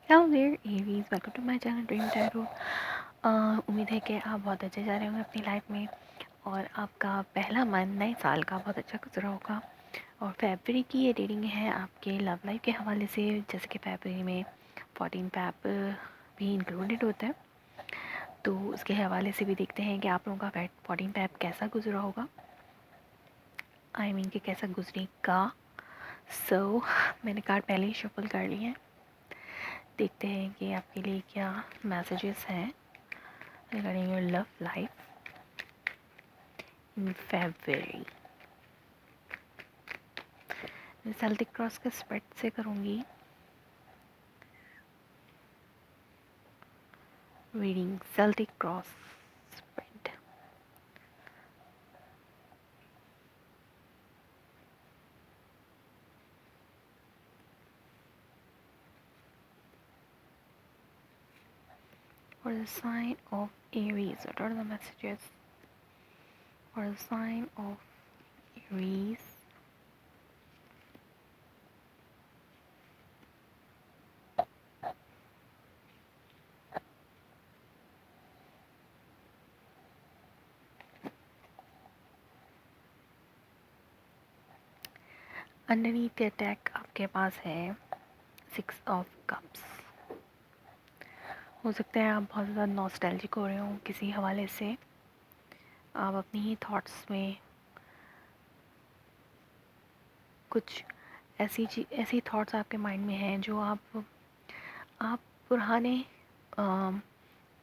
Hello there Aries, welcome to my channel dream tarot. उम्मीद है कि आप बहुत अच्छे जा रहे होंगे अपनी लाइफ में और आपका पहला मंथ नए साल का बहुत अच्छा गुजरा होगा। और फरवरी की ये रीडिंग है आपके लव लाइफ के हवाले से, जैसे कि फरवरी में 14 पैप भी इंक्लूडेड होता है, तो उसके हवाले से भी देखते हैं कि आप लोगों का 14 पैप कैसा गुजरा होगा, कि कैसा गुजरेगा। मैंने कार्ड पहले ही शफल कर लिए हैं। देखते हैं कि आपके लिए क्या मैसेजेस हैं regarding your love life in February। मैं सेल्टिक क्रॉस के स्प्रेड से करूँगी reading. Celtic cross spread. For the sign of Aries, what are the messages for the sign of Aries? Underneath attack आपके पास है 6 ऑफ कप्स। हो सकता है आप बहुत ज़्यादा नॉस्टैल्जिक हो रहे हो किसी हवाले से। आप अपनी ही थॉट्स में कुछ ऐसी थॉट्स आपके माइंड में हैं जो आप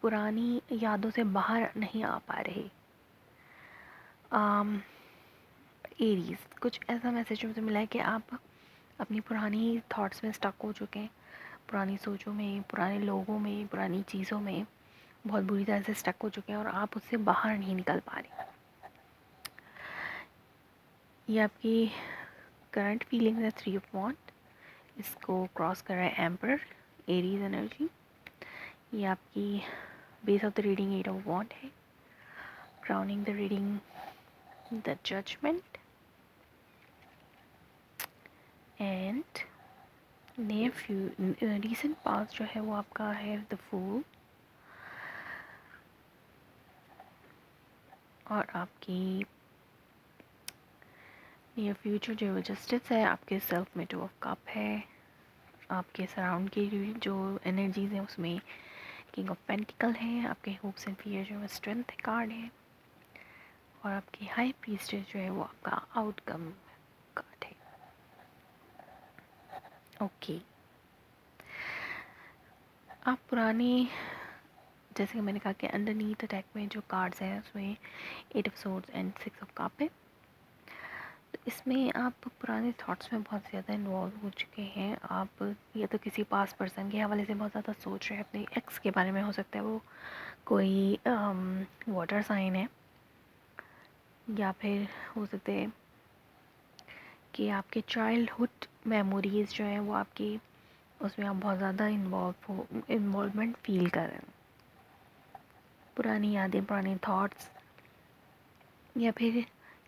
पुरानी यादों से बाहर नहीं आ पा रहे। एरीज, कुछ ऐसा मैसेज मुझे मिला है कि आप अपनी पुरानी थॉट्स में स्टक हो चुके हैं, पुरानी सोचों में, पुराने लोगों में, पुरानी चीज़ों में बहुत बुरी तरह से स्टक हो चुके हैं और आप उससे बाहर नहीं निकल पा रहे। ये आपकी करंट फीलिंग है 3 ऑफ वॉन्ड। इसको क्रॉस कर रहा है एम्पर, एरीज एनर्जी। ये आपकी base of the reading 8 of wand है। Crowning the reading the judgement and recent past जो है वो आपका है द फूल। और आपकी नियर फ्यूचर जो है जस्टिस है, आपके सेल्फ में 2 ऑफ कप है। आपके सराउंड की जो एनर्जीज हैं उसमें किंग ऑफ पेंटिकल है। आपके होप्स एंड फियर जो है स्ट्रेंथ कार्ड है। और आपकी हाई प्रीस्टेस जो है वो आपका आउटकम कार्ड है। ओके, आप पुरानी, जैसे कि मैंने कहा कि अंडरनीथ अटैक में जो कार्ड्स हैं उसमें 8 of swords and 6 of cup है। तो इसमें आप पुराने थॉट्स में बहुत ज़्यादा इन्वॉल्व हो चुके हैं। आप या तो किसी पास पर्सन के हवाले से बहुत ज़्यादा सोच रहे हैं, अपने एक्स के बारे में। हो सकता है वो कोई वाटर साइन है, या फिर हो सकते हैं कि आपके चाइल्डहुड मेमोरीज़ जो हैं वो आपकी, उसमें आप बहुत ज़्यादा इन्वॉल्वमेंट फील कर रहे हैं। पुरानी यादें, पुराने थॉट्स, या फिर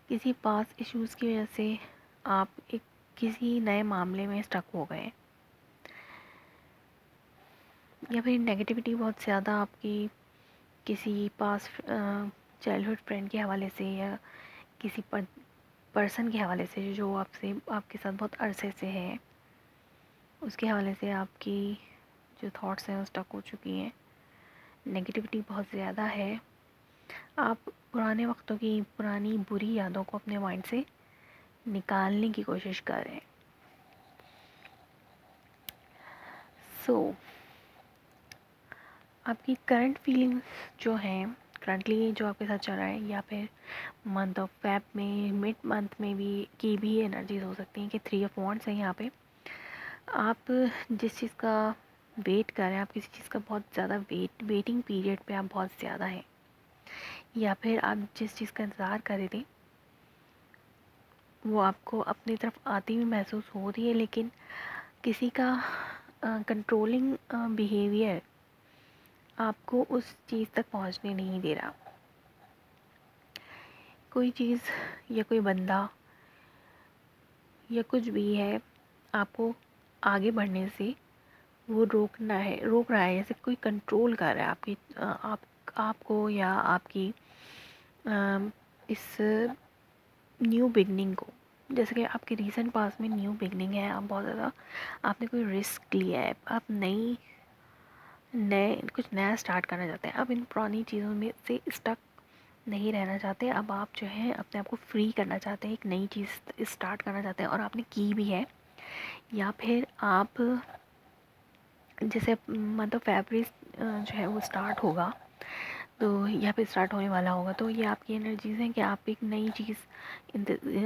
किसी पास इश्यूज़ की वजह से आप एक किसी नए मामले में स्टक हो गए, या फिर नेगेटिविटी बहुत ज़्यादा आपकी किसी पास चाइल्डहुड फ्रेंड के हवाले से, या किसी पर्सन के हवाले से जो आपके साथ बहुत अरसे से है, उसके हवाले से आपकी जो थॉट्स हैं वो स्टक हो चुकी हैं। नेगेटिविटी बहुत ज़्यादा है। आप पुराने वक्तों की पुरानी बुरी यादों को अपने माइंड से निकालने की कोशिश कर रहे हैं। आपकी करंट फीलिंग्स जो हैं, करंटली जो आपके साथ चल रहा है, या फिर मंथ ऑफ फेब में, मिड मंथ में भी की भी एनर्जीज हो सकती हैं कि 3 ऑफ वॉन्ड्स है यहाँ पे। आप जिस चीज़ का वेट कर रहे हैं, आप किसी चीज़ का बहुत ज़्यादा वेटिंग पीरियड पे आप बहुत ज़्यादा हैं, या फिर आप जिस चीज़ का इंतज़ार कर रहे थे वो आपको अपनी तरफ आती हुई महसूस हो रही है, लेकिन किसी का कंट्रोलिंग बिहेवियर आपको उस चीज़ तक पहुंचने नहीं दे रहा। कोई चीज़ या कोई बंदा या कुछ भी है आपको आगे बढ़ने से वो रोक रहा है, जैसे कोई कंट्रोल कर रहा है आपकी आपको या आपकी इस न्यू बिगनिंग को। जैसे कि आपके रीसेंट पास में न्यू बिगनिंग है, आप बहुत ज़्यादा आपने कोई रिस्क लिया है, आप नए कुछ नया स्टार्ट करना चाहते हैं, आप इन पुरानी चीज़ों में से स्टक नहीं रहना चाहते। अब आप जो है अपने आप को फ्री करना चाहते हैं, एक नई चीज़ स्टार्ट करना चाहते हैं और आपने की भी है। या फिर आप जैसे मतलब फैब्रिक जो है वो स्टार्ट होगा, तो यहाँ पे स्टार्ट होने वाला होगा, तो ये आपकी एनर्जीज़ हैं कि आप एक नई चीज़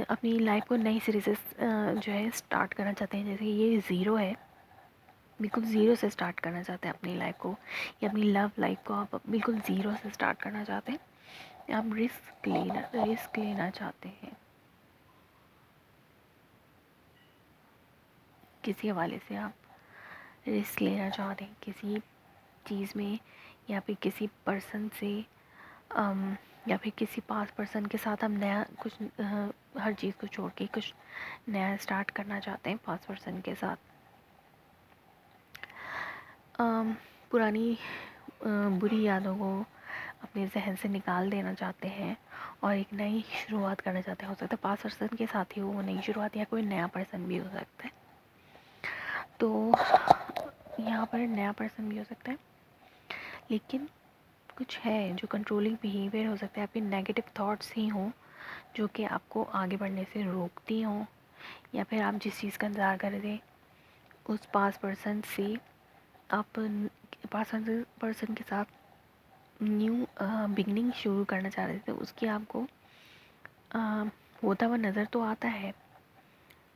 अपनी लाइफ को नई सिरे से जो है स्टार्ट करना चाहते हैं। जैसे ये ज़ीरो है, बिल्कुल ज़ीरो से स्टार्ट करना चाहते हैं अपनी लाइफ को, या अपनी लव लाइफ को आप बिल्कुल ज़ीरो से स्टार्ट करना चाहते हैं। आप रिस्क लेना चाहते हैं किसी हवाले से, आप रिस्क लेना चाहते हैं किसी चीज़ में, या फिर किसी पर्सन से, या फिर किसी पास पर्सन के साथ हम नया कुछ हर चीज़ को छोड़ के कुछ नया स्टार्ट करना चाहते हैं पास पर्सन के साथ। पुरानी बुरी यादों को अपने जहन से निकाल देना चाहते हैं और एक नई शुरुआत करना चाहते हैं। हो सकता है पास पर्सन के साथ ही हो वो नई शुरुआत, या कोई नया पर्सन भी हो सकता है। तो यहाँ पर नया पर्सन भी हो सकता है, लेकिन कुछ है जो कंट्रोलिंग बिहेवियर हो सकता है, आपके नेगेटिव थॉट्स ही हों जो कि आपको आगे बढ़ने से रोकती हों, या फिर आप जिस चीज़ का इंतज़ार कर रहे थे उस पास पर्सन से, आप पास पर्सन के साथ न्यू बिगनिंग शुरू करना चाह रहे थे, उसकी आपको होता हुआ नज़र तो आता है।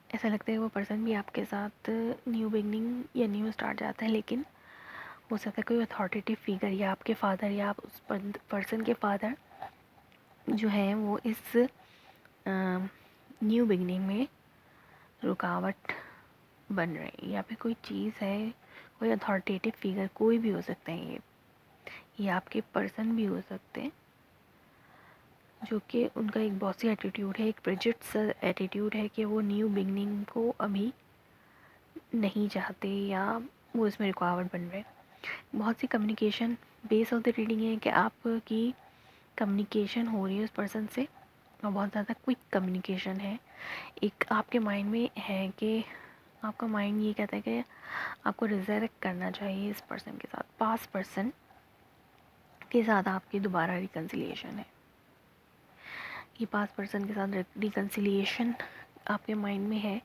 ऐसा लगता है वो पर्सन भी आपके साथ न्यू बिगनिंग या न्यू स्टार्ट चाहता है, लेकिन हो सकता है कोई अथॉरिटेटिव फिगर या आपके फादर या आप उस पर्सन के फादर जो हैं वो इस न्यू बिगनिंग में रुकावट बन रहे हैं। या फिर कोई चीज़ है, कोई अथॉरिटेटिव फिगर, कोई भी हो सकता है ये आपके पर्सन भी हो सकते हैं, जो कि उनका एक बॉसी एटीट्यूड है, एक प्रिजिड सा एटीट्यूड है कि वो न्यू बिगनिंग को अभी नहीं चाहते या वो इसमें रुकावट बन रहे हैं। बहुत सी communication base of the reading है कि आपकी कम्युनिकेशन हो रही है उस पर्सन से, और बहुत ज़्यादा क्विक कम्युनिकेशन है। एक आपके माइंड में है कि आपका माइंड ये कहता है कि आपको रिजरेक्ट करना चाहिए इस पर्सन के साथ, पास पर्सन के साथ आपकी दोबारा रिकन्सिलिएशन है। ये पास पर्सन के साथ रिकन्सिलिएशन आपके माइंड में है,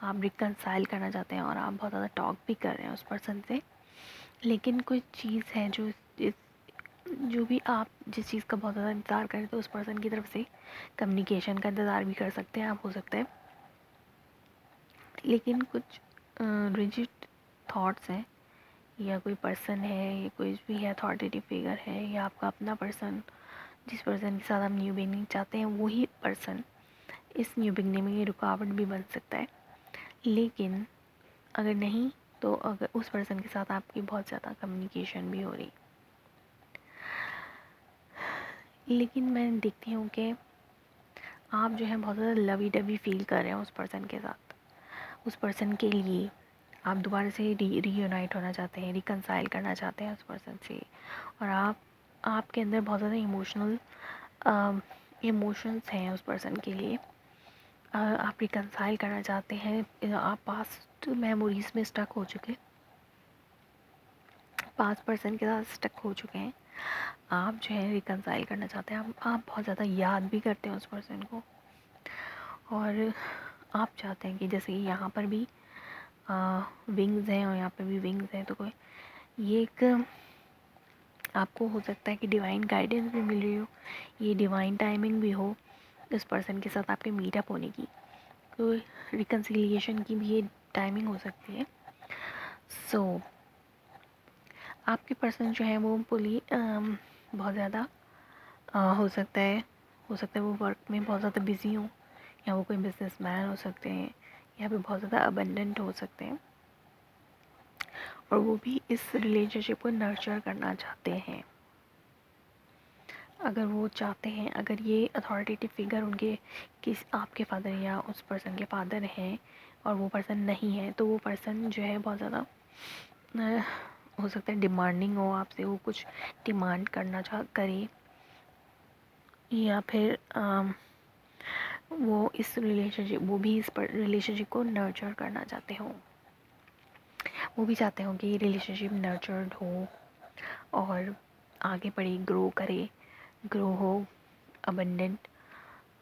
आप रिकन्साइल करना चाहते हैं और आप बहुत ज़्यादा टॉक भी कर रहे हैं उस पर्सन से, लेकिन कोई चीज़ है जो भी आप जिस चीज़ का बहुत ज़्यादा इंतज़ार करें, तो उस पर्सन की तरफ से कम्युनिकेशन का इंतज़ार भी कर सकते हैं आप, हो सकता है, लेकिन कुछ रिजिड थॉट्स हैं, या कोई पर्सन है, या कोई भी है अथॉरिटेटिव फिगर है, या आपका अपना पर्सन, जिस पर्सन के साथ आप न्यू बिगनिंग चाहते हैं वही पर्सन इस न्यू बिगनिंग में रुकावट भी बन सकता है। लेकिन अगर नहीं, तो अगर उस पर्सन के साथ आपकी बहुत ज़्यादा कम्युनिकेशन भी हो रही, लेकिन मैं देखती हूँ कि आप जो है बहुत ज़्यादा लवी डवी फील कर रहे हैं उस पर्सन के साथ, उस पर्सन के लिए आप दोबारा से रीयूनाइट होना चाहते हैं, रिकन्साइल करना चाहते हैं उस पर्सन से, और आपके अंदर बहुत ज़्यादा इमोशंस हैं उस पर्सन के लिए। आप रिकन्साइल करना चाहते हैं, आप पास्ट मेमोरीज़ में स्टक हो चुके, पास्ट पर्सन के साथ स्टक हो चुके हैं, आप जो है रिकन्साइल करना चाहते हैं, आप बहुत ज़्यादा याद भी करते हैं उस पर्सन को, और आप चाहते हैं कि जैसे यहाँ पर भी विंग्स हैं और यहाँ पर भी विंग्स हैं, तो कोई ये एक आपको हो सकता है कि डिवाइन गाइडेंस भी मिल रही हो, ये डिवाइन टाइमिंग भी हो इस पर्सन के साथ आपके मीटअप होने की, तो रिकन्सिलिएशन की भी ये टाइमिंग हो सकती है। सो आपके पर्सन जो है वो बहुत ज़्यादा हो सकता है वो वर्क में बहुत ज़्यादा बिज़ी हो, या वो कोई बिजनेसमैन हो सकते हैं, या फिर बहुत ज़्यादा अबंडेंट हो सकते हैं, और वो भी इस रिलेशनशिप को नर्चर करना चाहते हैं। अगर वो चाहते हैं, अगर ये अथॉरिटेटिव फिगर उनके आपके फादर या उस पर्सन के फादर हैं और वो पर्सन नहीं है, तो वो पर्सन जो है बहुत ज़्यादा हो सकता है डिमांडिंग हो आपसे, वो कुछ डिमांड करना करे, या फिर वो भी इस रिलेशनशिप को नर्चर करना चाहते हो। वो भी चाहते हो कि रिलेशनशिप नर्चर्ड हो और आगे बढ़े, ग्रो हो, अबंडेंट,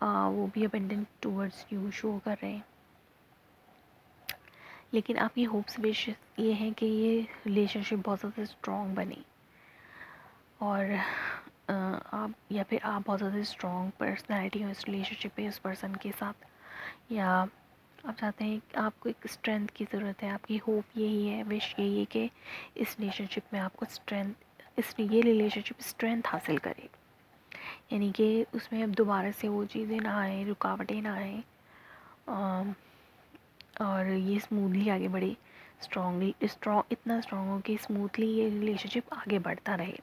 वो भी अबंडेंट टूवर्ड्स यू शो कर रहे हैं। लेकिन आपकी होप्स विशेस ये हैं कि ये रिलेशनशिप बहुत ज़्यादा स्ट्रॉन्ग बने, और आप या फिर आप बहुत ज़्यादा स्ट्रॉन्ग पर्सनैलिटी हो इस रिलेशनशिप पे उस पर्सन के साथ, या आप चाहते हैं कि आपको एक स्ट्रेंथ की ज़रूरत है। आपकी होप यही है, विश यही है कि इस रिलेशनशिप में आपको ये रिलेशनशिप स्ट्रेंथ हासिल करे, यानी कि उसमें अब दोबारा से वो चीज़ें ना आए, रुकावटें ना आए, और ये स्मूथली आगे बढ़े, इतना स्ट्रॉन्ग हो कि स्मूथली ये रिलेशनशिप आगे बढ़ता रहे।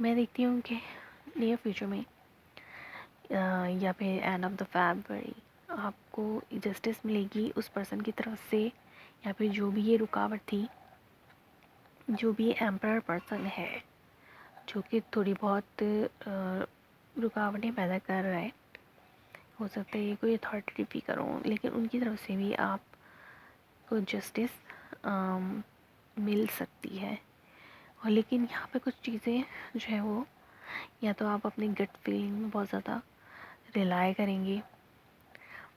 मैं देखती हूँ कि नियर फ्यूचर में या फिर एंड ऑफ द फरवरी आपको जस्टिस मिलेगी उस पर्सन की तरफ से, या फिर जो भी ये रुकावट थी, जो भी एम्पर पर्सन है जो कि थोड़ी बहुत रुकावटें पैदा कर रहा है, हो सकता है ये कोई अथॉरिटेटिव फिगर हो, लेकिन उनकी तरफ से भी आपको जस्टिस मिल सकती है। और लेकिन यहाँ पे कुछ चीज़ें जो है वो, या तो आप अपनी गट फीलिंग में बहुत ज़्यादा रिलाई करेंगे,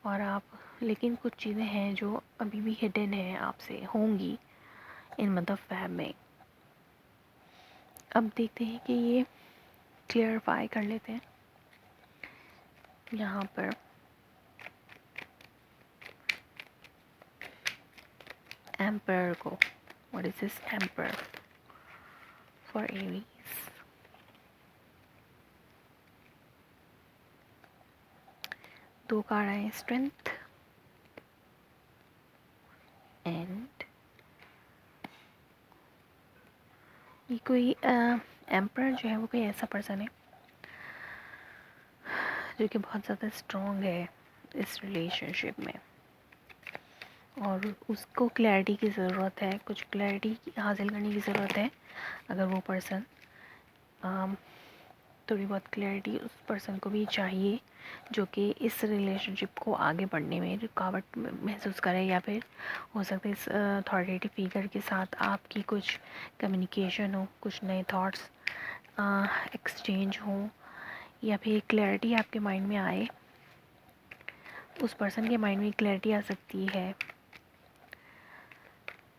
और लेकिन कुछ चीज़ें हैं जो अभी भी हिडन है आपसे, होंगी इन मंथ ऑफ फेब में। अब देखते हैं कि ये क्लियरिफाई कर लेते हैं यहाँ पर। एम्पर को, what is this emperor for Aries? दो कार्ड आए, स्ट्रेंथ एंड ये कोई एम्पर जो है वो कोई ऐसा पर्सन है जो कि बहुत ज़्यादा स्ट्रॉन्ग है इस रिलेशनशिप में, और उसको क्लैरिटी की ज़रूरत है, कुछ क्लैरिटी हासिल करने की ज़रूरत है। अगर वो पर्सन थोड़ी बहुत क्लैरिटी उस पर्सन को भी चाहिए जो कि इस रिलेशनशिप को आगे बढ़ने में रुकावट महसूस करे, या फिर हो सकता है इस अथॉरिटेटिव फिगर के साथ आपकी कुछ कम्युनिकेशन हो, कुछ नए थॉट्स एक्सचेंज हो, या फिर क्लैरिटी आपके माइंड में आए, उस पर्सन के माइंड में क्लैरिटी आ सकती है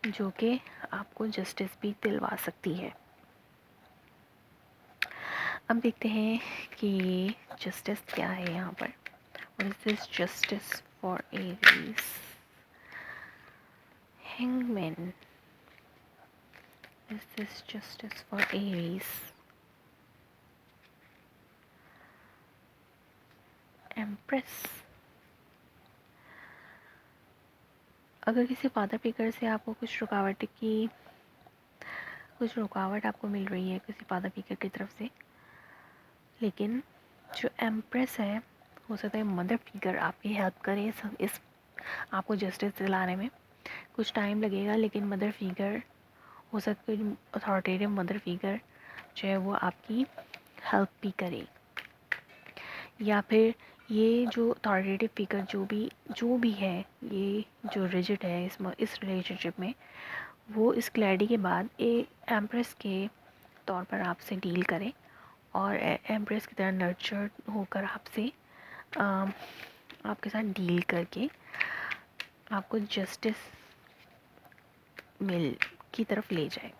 जो कि आपको जस्टिस भी दिलवा सकती है। अब देखते हैं कि जस्टिस क्या है यहाँ पर। What is this justice for Aries? Hangman. Is this justice for Aries? Empress. अगर किसी फादर फिगर से आपको कुछ रुकावट आपको मिल रही है किसी फादर फिगर की तरफ से, लेकिन जो एम्प्रेस है, हो सकता है मदर फिगर आपकी हेल्प करे इस आपको जस्टिस दिलाने में। कुछ टाइम लगेगा, लेकिन मदर फिगर हो सकता है, अथॉरिटेटिव मदर फिगर जो है वो आपकी हेल्प भी करे, या फिर ये जो अथॉरिटेटिव फिगर जो भी है, ये जो रिजिड है इस रिलेशनशिप में, वो इस क्लैरिटी के बाद एम्प्रेस के तौर पर आपसे डील करे, और एम्प्रेस की तरह नर्चर्ड होकर आपके साथ डील करके आपको जस्टिस मिल की तरफ ले जाए।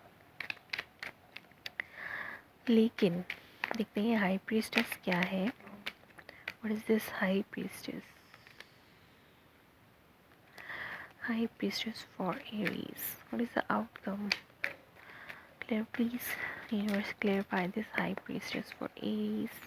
लेकिन देखते हैं हाई प्रीस्टेस क्या है। What is this high priestess? High priestess for Aries, what is the outcome? Clear, please. Universe, clarify this high priestess for Aries.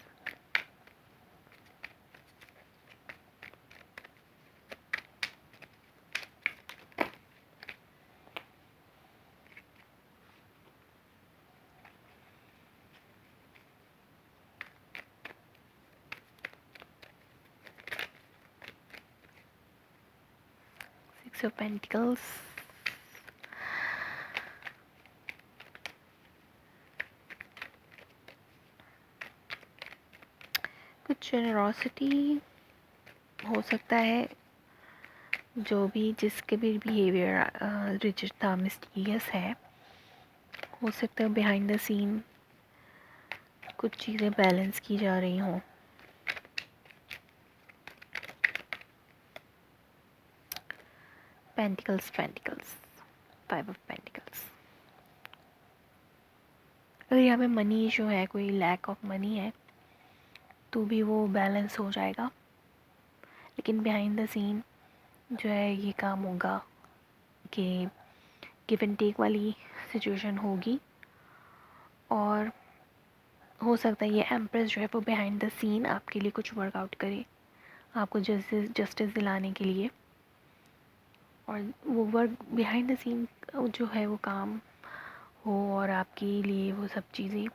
Six of Pentacles. कुछ जेनरॉसिटी हो सकता है, जो भी जिसके भी बिहेवियर रिजिड था, मिस्टीरियस है, हो सकता है बिहाइंड द सीन कुछ चीज़ें बैलेंस की जा रही हों। Pentacles, pentacles, 5 of pentacles. अगर यहाँ पे मनी जो है, कोई लैक ऑफ मनी है, तो भी वो बैलेंस हो जाएगा, लेकिन बिहाइंड द सीन जो है ये काम होगा कि गिव एंड टेक वाली सिचुएशन होगी, और हो सकता है ये एम्प्रेस जो है वो बिहाइंड द सीन आपके लिए कुछ वर्कआउट करे, आपको जस्टिस दिलाने के लिए, और वो वर्क बिहाइंड द सीन जो है वो काम हो, और आपके लिए वो सब चीज़ें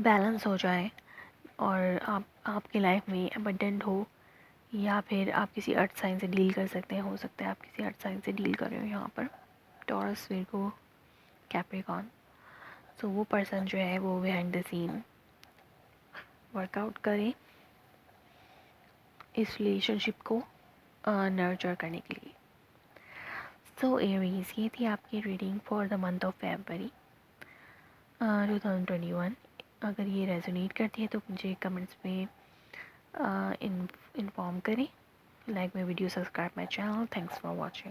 बैलेंस हो जाए, और आप आपके लाइफ में अबंडेंट हो, या फिर आप किसी अर्थ साइन से डील कर सकते हैं। हो सकता है आप किसी अर्थ साइन से डील कर रहे हो यहाँ पर, टॉरस, विर्गो, कैप्रिकॉर्न। सो वो पर्सन जो है वो बिहाइंड द सीन वर्कआउट करे इस रिलेशनशिप को नर्चर करने के लिए। सो एरीज, ये थी आपकी reading for the month of February 2021। अगर ये रेजोनेट करती है तो मुझे कमेंट्स में इन्फॉर्म करें, like my video, subscribe my channel. Thanks for watching.